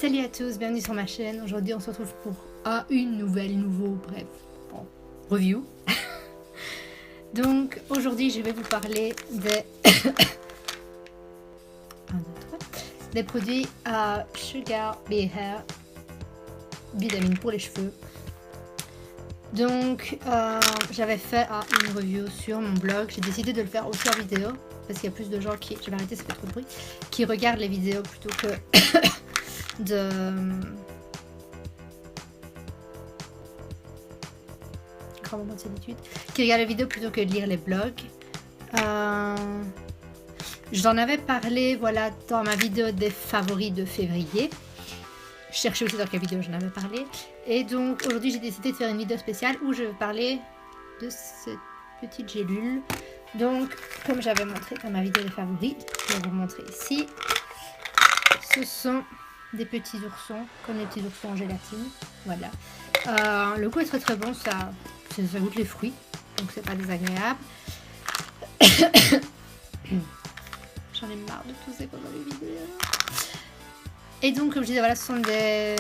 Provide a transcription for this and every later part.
Salut à tous, bienvenue sur ma chaîne. Aujourd'hui on se retrouve pour bref, bon, review. Donc aujourd'hui je vais vous parler des, des produits à Sugar Bee Hair, vitamines pour les cheveux. Donc j'avais fait une review sur mon blog, j'ai décidé de le faire aussi en vidéo parce qu'il y a plus de gens qui, je vais arrêter, ça fait trop de bruit, qui regardent les vidéos plutôt que grand moment de solitude, qui regardent les vidéos plutôt que de lire les blogs. J'en avais parlé, voilà, dans ma vidéo des favoris de février. Je cherchais aussi dans quelle vidéo j'en avais parlé. Et donc aujourd'hui j'ai décidé de faire une vidéo spéciale où je vais parler de cette petite gélule. Donc comme j'avais montré dans ma vidéo des favoris, je vais vous montrer ici. Ce sont des petits oursons, comme les petits oursons en gélatine. Voilà. Le goût est très très bon, ça goûte les fruits, donc c'est pas désagréable. J'en ai marre de tousser pendant les vidéos. Et donc comme je disais, voilà, ce sont des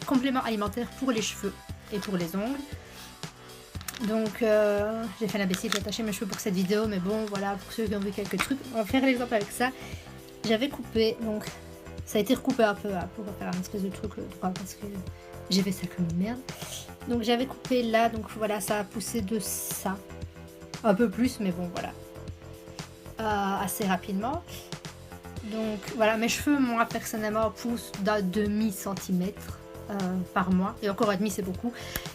compléments alimentaires pour les cheveux et pour les ongles. Donc j'ai fait l'imbécile, j'ai attaché mes cheveux pour cette vidéo, mais bon voilà, pour ceux qui ont vu quelques trucs, on va faire l'exemple avec ça. J'avais coupé, donc ça a été recoupé un peu pour faire un espèce de truc droit parce que j'ai fait ça comme une merde. Donc j'avais coupé là, donc voilà, ça a poussé de ça, un peu plus, mais bon voilà, assez rapidement. Donc voilà, mes cheveux, moi personnellement, poussent d'un demi-centimètre par mois, et encore un demi c'est beaucoup.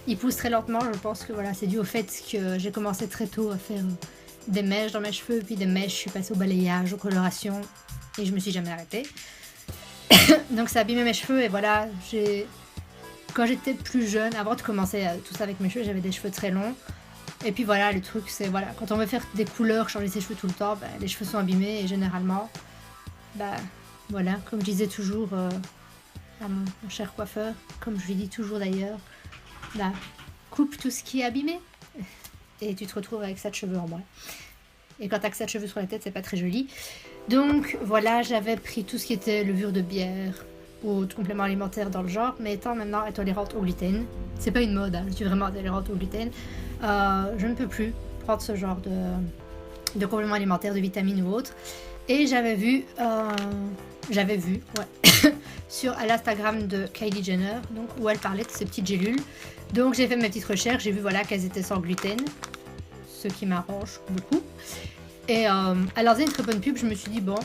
Ils poussent très lentement, je pense que voilà, c'est dû au fait que j'ai commencé très tôt à faire des mèches dans mes cheveux, puis des mèches, je suis passée au balayage, aux colorations, et je me suis jamais arrêtée. Donc ça a abîmé mes cheveux, et voilà, quand j'étais plus jeune, avant de commencer tout ça avec mes cheveux, j'avais des cheveux très longs. Et puis voilà, le truc c'est, voilà, quand on veut faire des couleurs, changer ses cheveux tout le temps, bah, les cheveux sont abîmés, et généralement, bah voilà, comme je disais toujours à mon cher coiffeur, comme je lui dis toujours d'ailleurs, bah coupe tout ce qui est abîmé, et tu te retrouves avec ça de cheveux en moins. Et quand t'as que ça de cheveux sur la tête, c'est pas très joli. Donc voilà, j'avais pris tout ce qui était levure de bière ou autres compléments alimentaires dans le genre, mais étant maintenant intolérante au gluten, c'est pas une mode, hein, je suis vraiment intolérante au gluten, je ne peux plus prendre ce genre de compléments alimentaires, de vitamines ou autres. Et j'avais vu sur l'Instagram de Kylie Jenner, donc, où elle parlait de ces petites gélules. Donc j'ai fait mes petites recherches, j'ai vu voilà, qu'elles étaient sans gluten, ce qui m'arrange beaucoup. Et elle leur faisait une très bonne pub, je me suis dit bon,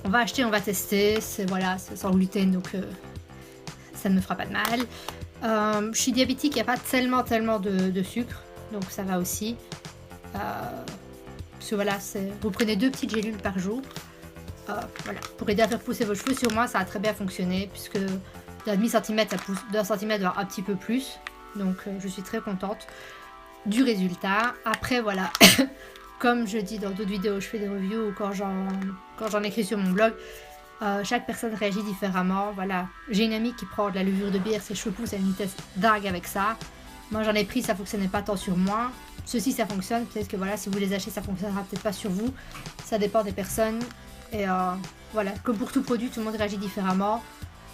on va acheter, on va tester, c'est voilà, sans gluten, donc ça ne me fera pas de mal. Je suis diabétique, il n'y a pas tellement de sucre, donc ça va aussi. Parce que voilà, vous prenez 2 petites gélules par jour, voilà, pour aider à faire pousser vos cheveux. Sur moi ça a très bien fonctionné, puisque d'un demi-centimètre ça pousse d'un centimètre voire un petit peu plus, donc je suis très contente du résultat. Après voilà, comme je dis dans d'autres vidéos, je fais des reviews ou quand j'en écris sur mon blog, chaque personne réagit différemment. Voilà, j'ai une amie qui prend de la levure de bière, ses cheveux poussent à une vitesse dingue avec ça. Moi j'en ai pris, ça fonctionnait pas tant sur moi. Ceci ça fonctionne, peut-être que voilà, si vous les achetez ça fonctionnera peut-être pas sur vous, ça dépend des personnes. Et voilà, comme pour tout produit, tout le monde réagit différemment.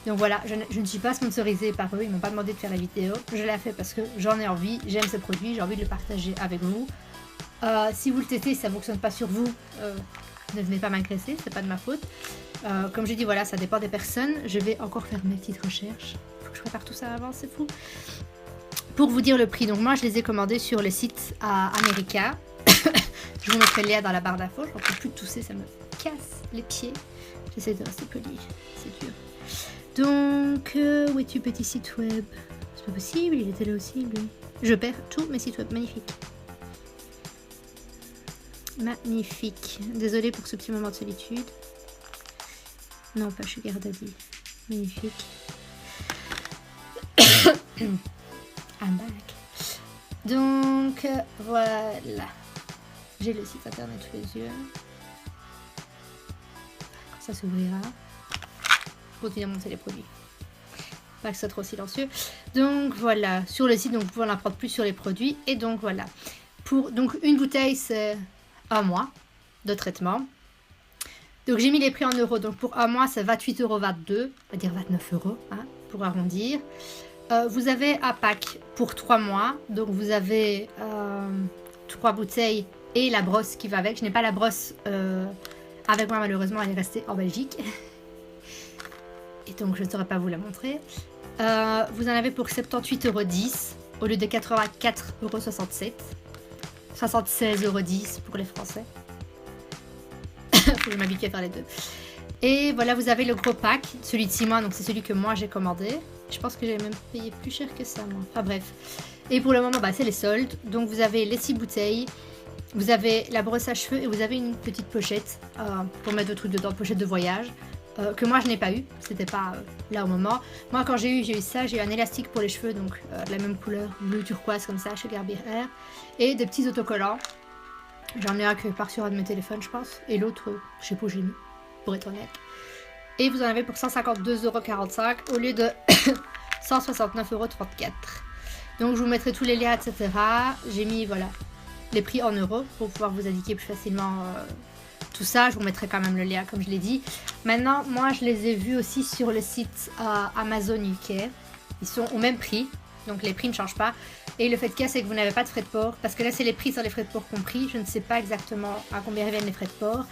Donc voilà, je ne suis pas sponsorisée par eux, ils m'ont pas demandé de faire la vidéo. Je l'ai fait parce que j'en ai envie, j'aime ce produit, j'ai envie de le partager avec vous. Si vous le testez, ça ne fonctionne pas sur vous, ne venez pas m'agresser, c'est pas de ma faute. Comme je dis, voilà, ça dépend des personnes. Je vais encore faire mes petites recherches. Faut que je prépare tout ça avant, c'est fou. Pour vous dire le prix, donc moi je les ai commandés sur le site America. Je vous mettrai le lien dans la barre d'infos. J'en peux plus de tousser, ça me casse les pieds. J'essaie de rester poli, c'est dur. Donc, où es-tu, petit site web? C'est pas possible, il était là aussi, lui. Je perds tous mes sites web, magnifique. Magnifique. Désolée pour ce petit moment de solitude. Non, pas Sugar Daddy. Magnifique. I'm back. Donc, voilà. J'ai le site internet sous les yeux. Quand ça s'ouvrira. Je continue à monter les produits. Pas que ce soit trop silencieux. Donc, voilà. Sur le site, donc, vous pouvez en apprendre plus sur les produits. Et donc, voilà. Donc, une bouteille, c'est 1 mois de traitement. Donc j'ai mis les prix en euros. Donc pour un mois, c'est 28,22 €, on va dire 29 €, hein, pour arrondir. Vous avez un pack pour 3 mois. Donc vous avez 3 bouteilles et la brosse qui va avec. Je n'ai pas la brosse avec moi, malheureusement, elle est restée en Belgique. Et donc je ne saurais pas vous la montrer. Vous en avez pour 78,10 € au lieu de 84,67 €. 76,10 € pour les Français. Faut que je m'habitue à faire les deux. Et voilà, vous avez le gros pack, celui de 6 mois, donc c'est celui que moi j'ai commandé. Je pense que j'ai même payé plus cher que ça, moi. Enfin bref. Et pour le moment, bah, c'est les soldes. Donc vous avez les 6 bouteilles, vous avez la brosse à cheveux et vous avez une petite pochette pour mettre d'autres trucs dedans, pochette de voyage. Que moi je n'ai pas eu, c'était pas là au moment. Moi quand j'ai eu ça, j'ai eu un élastique pour les cheveux, donc de la même couleur, bleu turquoise comme ça, chez Garbier Air. Et des petits autocollants. J'en ai un que par sur un de mes téléphones je pense, et l'autre, je sais pas où j'ai mis, pour être honnête. Et vous en avez pour 152,45 € au lieu de 169,34 €. Donc je vous mettrai tous les liens, etc. J'ai mis voilà les prix en euros pour pouvoir vous indiquer plus facilement tout ça. Je vous mettrai quand même le lien comme je l'ai dit. Maintenant, moi je les ai vus aussi sur le site Amazon UK. Ils sont au même prix, donc les prix ne changent pas. Et le fait qu'il y a, c'est que vous n'avez pas de frais de port, parce que là c'est les prix sur les frais de port compris. Je ne sais pas exactement à combien reviennent les frais de port.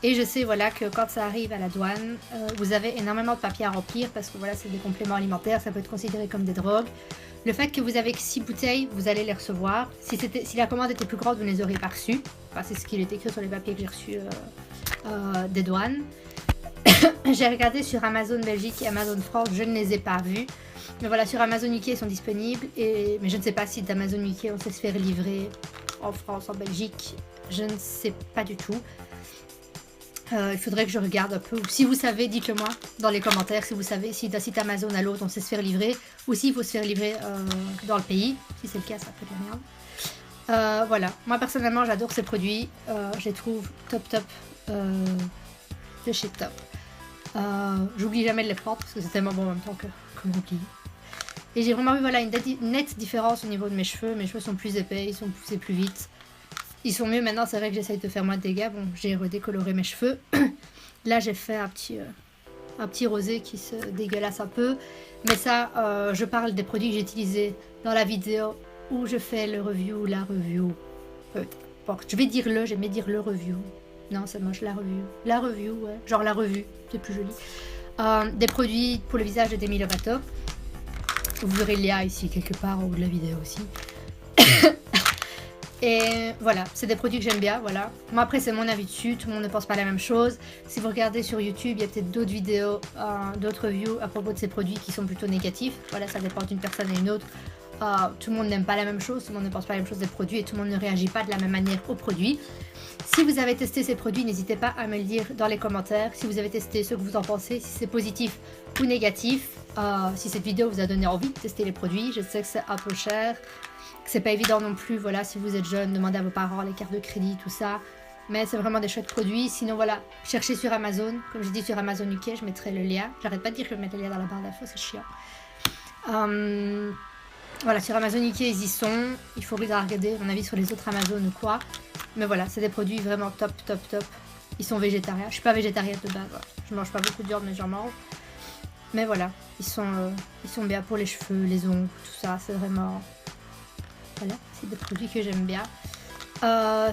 Et je sais voilà que quand ça arrive à la douane, vous avez énormément de papiers à remplir, parce que voilà c'est des compléments alimentaires, ça peut être considéré comme des drogues. Le fait que vous avez que 6 bouteilles, vous allez les recevoir. Si la commande était plus grande, vous ne les auriez pas reçues. Enfin, c'est ce qu'il est écrit sur les papiers que j'ai reçus des douanes. J'ai regardé sur Amazon Belgique et Amazon France, je ne les ai pas vus. Mais voilà, sur Amazon UK, ils sont disponibles. Mais je ne sais pas si d'Amazon UK, on sait se faire livrer en France, en Belgique. Je ne sais pas du tout. Il faudrait que je regarde un peu. Si vous savez, dites-le moi dans les commentaires. Si vous savez, si d'un site Amazon à l'autre, on sait se faire livrer. Ou s'il faut se faire livrer dans le pays. Si c'est le cas, ça peut être la merde. Voilà. Moi, personnellement, j'adore ces produits. Je les trouve top de chez Top. J'oublie jamais de les prendre parce que c'est tellement bon en même temps que j'oublie. Et j'ai vraiment vu voilà, une nette différence au niveau de mes cheveux. Mes cheveux sont plus épais, ils sont poussés plus vite. Ils sont mieux maintenant, c'est vrai que j'essaye de faire moins de dégâts. Bon, j'ai redécoloré mes cheveux. Là, j'ai fait un petit rosé qui se dégueulasse un peu. Mais ça, je parle des produits que j'ai utilisés dans la vidéo où je fais le review, la review. Je vais dire j'aimais dire le review. Non, c'est moche, la review. La review, ouais. Genre la revue, c'est plus joli. Des produits pour le visage de Demi Lovato. Vous verrez le lien ici quelque part au bout de la vidéo aussi. Et voilà, c'est des produits que j'aime bien, voilà. Moi après c'est mon avis dessus, tout le monde ne pense pas la même chose. Si vous regardez sur YouTube, il y a peut-être d'autres vidéos, d'autres reviews à propos de ces produits qui sont plutôt négatifs. Voilà, ça dépend d'une personne à une autre. Tout le monde n'aime pas la même chose, tout le monde ne pense pas la même chose des produits et tout le monde ne réagit pas de la même manière aux produits. Si vous avez testé ces produits, n'hésitez pas à me le dire dans les commentaires. Si vous avez testé, ce que vous en pensez, si c'est positif ou négatif. Si cette vidéo vous a donné envie de tester les produits, je sais que c'est un peu cher. C'est pas évident non plus, voilà, si vous êtes jeune, demandez à vos parents les cartes de crédit, tout ça. Mais c'est vraiment des chouettes produits. Sinon, voilà, cherchez sur Amazon. Comme j'ai dit sur Amazon UK, je mettrai le lien. J'arrête pas de dire que je vais mettre le lien dans la barre d'infos, c'est chiant. Voilà, sur Amazon UK, ils y sont. Il faut regarder, à mon avis, sur les autres Amazon ou quoi. Mais voilà, c'est des produits vraiment top. Ils sont végétariens. Je suis pas végétarienne de base. Voilà. Je mange pas beaucoup de viande, mais j'en mange. Mais voilà, ils sont bien pour les cheveux, les ongles, tout ça. C'est vraiment... Voilà, c'est des produits que j'aime bien.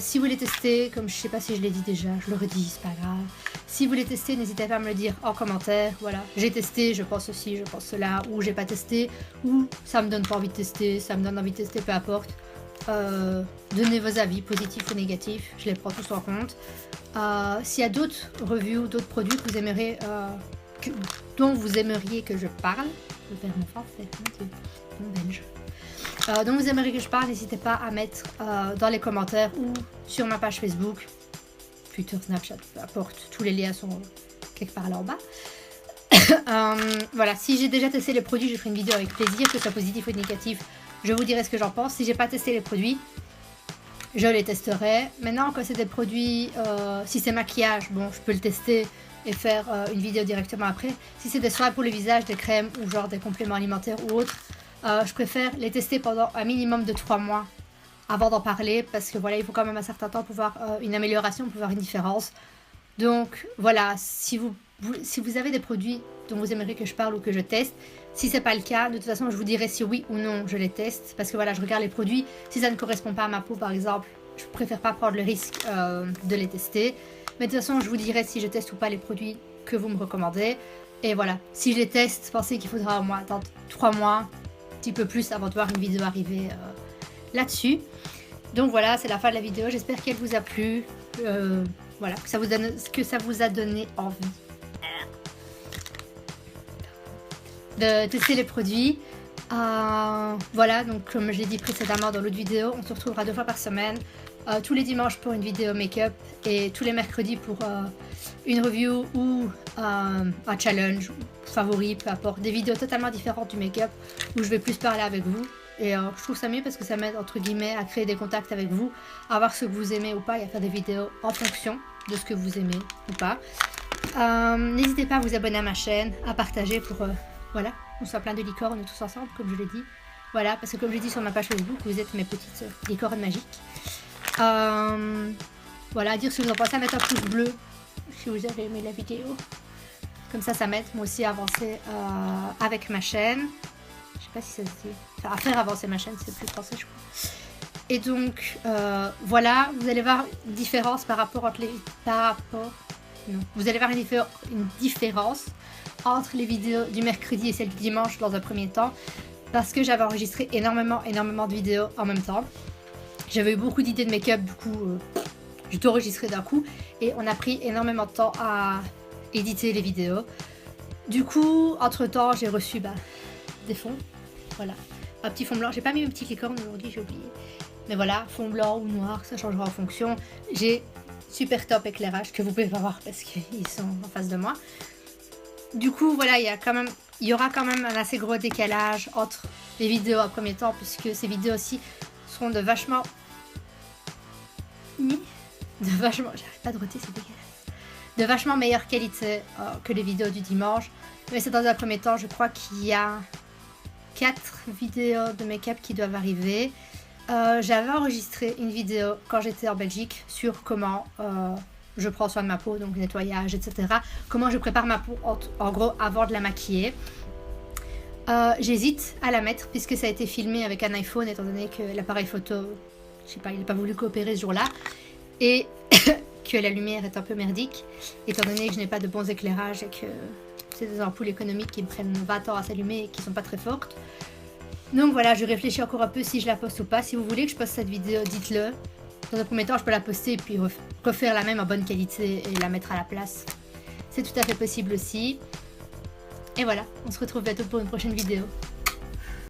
Si vous les testez, comme je sais pas si je l'ai dit déjà, je le redis, c'est pas grave. Si vous les testez, n'hésitez pas à me le dire en commentaire. Voilà, j'ai testé, je pense ceci, je pense cela, ou j'ai pas testé, ou ça me donne pas envie de tester, ça me donne envie de tester, peu importe. Donnez vos avis, positifs ou négatifs, je les prends tous en compte. S'il y a d'autres reviews, d'autres produits que vous aimeriez, dont vous aimeriez que je parle, je vais faire mon français, mon belge. Donc vous aimeriez que je parle, n'hésitez pas à mettre dans les commentaires ou sur ma page Facebook, Twitter, Snapchat, peu importe, tous les liens sont quelque part là en bas. Voilà, si j'ai déjà testé les produits, je ferai une vidéo avec plaisir, que ce soit positif ou négatif, je vous dirai ce que j'en pense. Si j'ai pas testé les produits, je les testerai. Maintenant, quand c'est des produits, si c'est maquillage, bon, je peux le tester et faire une vidéo directement après. Si c'est des soins pour le visage, des crèmes ou genre des compléments alimentaires ou autres, je préfère les tester pendant un minimum de 3 mois avant d'en parler parce que voilà, il faut quand même un certain temps pour voir une amélioration, pour voir une différence. Donc voilà, si vous avez des produits dont vous aimeriez que je parle ou que je teste, si c'est pas le cas, de toute façon je vous dirai si oui ou non je les teste, parce que voilà, je regarde les produits, si ça ne correspond pas à ma peau par exemple, je préfère pas prendre le risque de les tester, mais de toute façon je vous dirai si je teste ou pas les produits que vous me recommandez. Et voilà, si je les teste, pensez qu'il faudra au moins attendre 3 mois, un petit peu plus avant de voir une vidéo arriver là-dessus. Donc voilà, c'est la fin de la vidéo, j'espère qu'elle vous a plu, voilà, que ça vous a donné envie de tester les produits. Voilà, donc comme je l'ai dit précédemment dans l'autre vidéo, on se retrouvera 2 fois par semaine, tous les dimanches pour une vidéo make-up et tous les mercredis pour une review ou un challenge favori, peu importe, des vidéos totalement différentes du make-up où je vais plus parler avec vous. Et je trouve ça mieux parce que ça m'aide entre guillemets à créer des contacts avec vous, à voir ce que vous aimez ou pas et à faire des vidéos en fonction de ce que vous aimez ou pas. N'hésitez pas à vous abonner à ma chaîne, à partager pour voilà, on soit plein de licornes tous ensemble comme je l'ai dit. Voilà, parce que comme je l'ai dit sur ma page Facebook, vous êtes mes petites licornes magiques. Voilà, dire ce que vous en pensez, à mettre un pouce bleu si vous avez aimé la vidéo. Comme ça m'aide moi aussi à avancer avec ma chaîne. Je sais pas si ça se dit. Enfin, à faire avancer ma chaîne, c'est plus français, je crois. Et donc, voilà, vous allez voir une différence par rapport entre les... Vous allez voir une différence entre les vidéos du mercredi et celles du dimanche dans un premier temps. Parce que j'avais enregistré énormément de vidéos en même temps. J'avais eu beaucoup d'idées de make-up, du coup, j'ai tout enregistré d'un coup. Et on a pris énormément de temps à éditer les vidéos. Du coup, entre temps, j'ai reçu des fonds. Voilà, un petit fond blanc. J'ai pas mis mes petites licornes aujourd'hui, j'ai oublié. Mais voilà, fond blanc ou noir, ça changera en fonction. J'ai super top éclairage que vous pouvez pas voir parce qu'ils sont en face de moi. Du coup, voilà, il y aura quand même un assez gros décalage entre les vidéos en premier temps, puisque ces vidéos aussi seront de vachement... J'arrête pas de roter, c'est dégueulasse. De vachement meilleure qualité que les vidéos du dimanche. Mais c'est dans un premier temps, je crois qu'il y a 4 vidéos de make-up qui doivent arriver. J'avais enregistré une vidéo quand j'étais en Belgique sur comment je prends soin de ma peau, donc nettoyage, etc. Comment je prépare ma peau en gros avant de la maquiller. J'hésite à la mettre puisque ça a été filmé avec un iPhone étant donné que l'appareil photo, je sais pas, il n'a pas voulu coopérer ce jour-là. Et que la lumière est un peu merdique, étant donné que je n'ai pas de bons éclairages et que c'est des ampoules économiques qui me prennent 20 ans à s'allumer et qui sont pas très fortes. Donc voilà, je réfléchis encore un peu si je la poste ou pas. Si vous voulez que je poste cette vidéo, dites-le. Dans un premier temps, je peux la poster et puis refaire la même en bonne qualité et la mettre à la place. C'est tout à fait possible aussi. Et voilà, on se retrouve bientôt pour une prochaine vidéo.